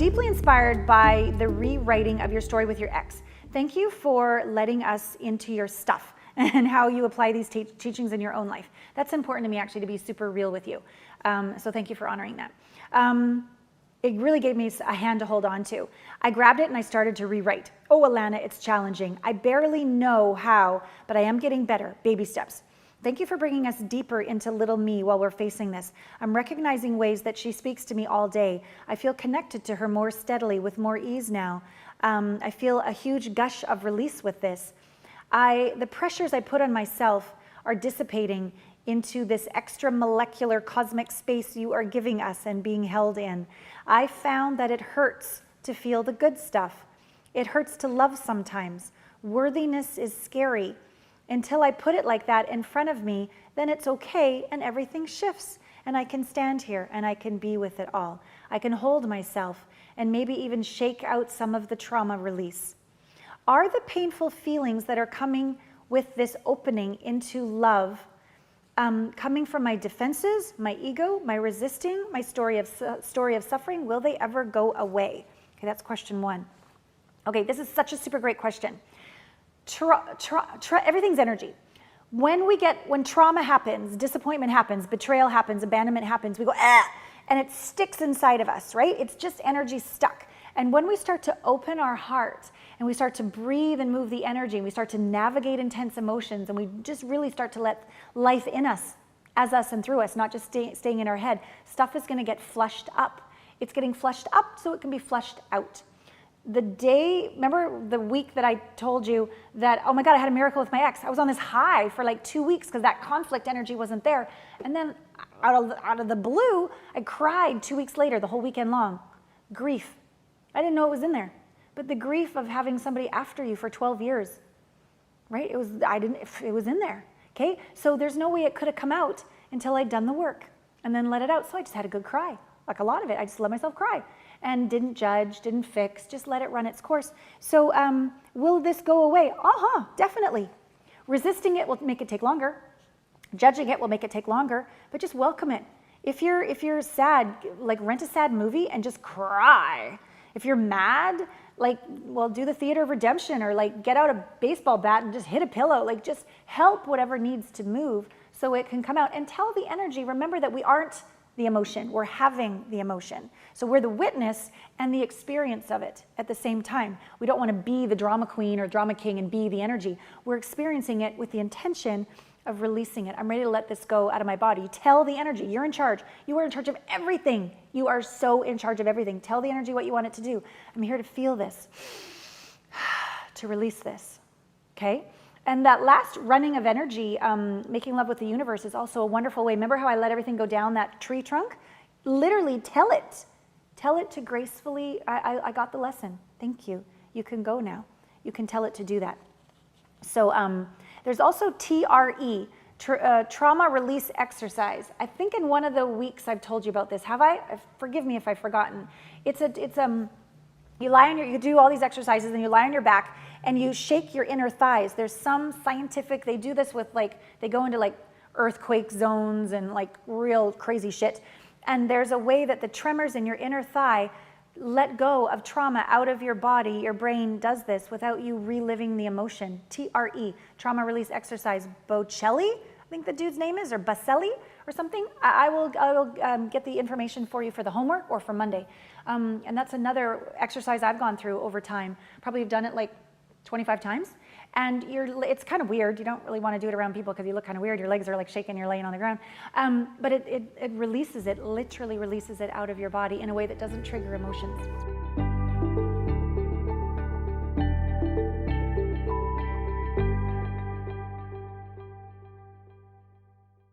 deeply inspired by the rewriting of your story with your ex. Thank you for letting us into your stuff and how you apply these teachings in your own life. That's important to me, actually, to be super real with you. So thank you for honoring that. It really gave me a hand to hold on to. I grabbed it and I started to rewrite. Oh, Allana, it's challenging. I barely know how, but I am getting better. Baby steps. Thank you for bringing us deeper into little me while we're facing this. I'm recognizing ways that she speaks to me all day. I feel connected to her more steadily with more ease now. I feel a huge gush of release with this. The pressures I put on myself are dissipating into this extra molecular cosmic space you are giving us and being held in. I found that it hurts to feel the good stuff. It hurts to love sometimes. Worthiness is scary. Until I put it like that in front of me, then it's okay and everything shifts. And I can stand here and I can be with it all. I can hold myself and maybe even shake out some of the trauma release. Are the painful feelings that are coming with this opening into love coming from my defenses, my ego, my resisting, my story of suffering? Will they ever go away? Okay, that's question one. Okay, this is such a super great question. Everything's energy. When trauma happens, disappointment happens, betrayal happens, abandonment happens, we go, ah, and it sticks inside of us, right? It's just energy stuck. And when we start to open our heart and we start to breathe and move the energy and we start to navigate intense emotions and we just really start to let life in us, as us and through us, not just staying in our head, stuff is going to get flushed up. It's getting flushed up so it can be flushed out. Remember the week that I told you that, oh my God, I had a miracle with my ex. I was on this high for like 2 weeks because that conflict energy wasn't there. And then out of the blue, I cried 2 weeks later, the whole weekend long. Grief. I didn't know it was in there. But the grief of having somebody after you for 12 years, right? It was in there, okay? So there's no way it could have come out until I'd done the work and then let it out. So I just had a good cry, like a lot of it. I just let myself cry and didn't judge, didn't fix, just let it run its course. So will this go away? Definitely. Resisting it will make it take longer. Judging it will make it take longer, but just welcome it. If you're sad, like rent a sad movie and just cry. If you're mad, do the theater of redemption or get out a baseball bat and just hit a pillow. Just help whatever needs to move so it can come out. And tell the energy, remember that we aren't the emotion, we're having the emotion. So we're the witness and the experience of it at the same time. We don't want to be the drama queen or drama king and be the energy. We're experiencing it with the intention of releasing it. I'm ready to let this go out of my body. Tell the energy, you're in charge. You are in charge of everything. You are so in charge of everything. Tell the energy what you want it to do. I'm here to feel this, to release this, okay? And that last running of energy, making love with the universe, is also a wonderful way. Remember how I let everything go down that tree trunk? Literally tell it. Tell it to gracefully, I got the lesson. Thank you. You can go now. You can tell it to do that. So there's also TRE, trauma release exercise. I think in one of the weeks I've told you about this. Have I? Forgive me if I've forgotten. You lie on you do all these exercises and you lie on your back and you shake your inner thighs. There's some scientific, they do this with they go into earthquake zones and real crazy shit. And there's a way that the tremors in your inner thigh let go of trauma out of your body. Your brain does this without you reliving the emotion. TRE, trauma release exercise. Bocelli, I think the dude's name is, or Baselli or something. I will get the information for you for the homework or for Monday. And that's another exercise I've gone through over time. Probably have done it 25 times. And it's kind of weird. You don't really want to do it around people because you look kind of weird. Your legs are shaking, you're laying on the ground. But it releases it, literally releases it out of your body in a way that doesn't trigger emotions.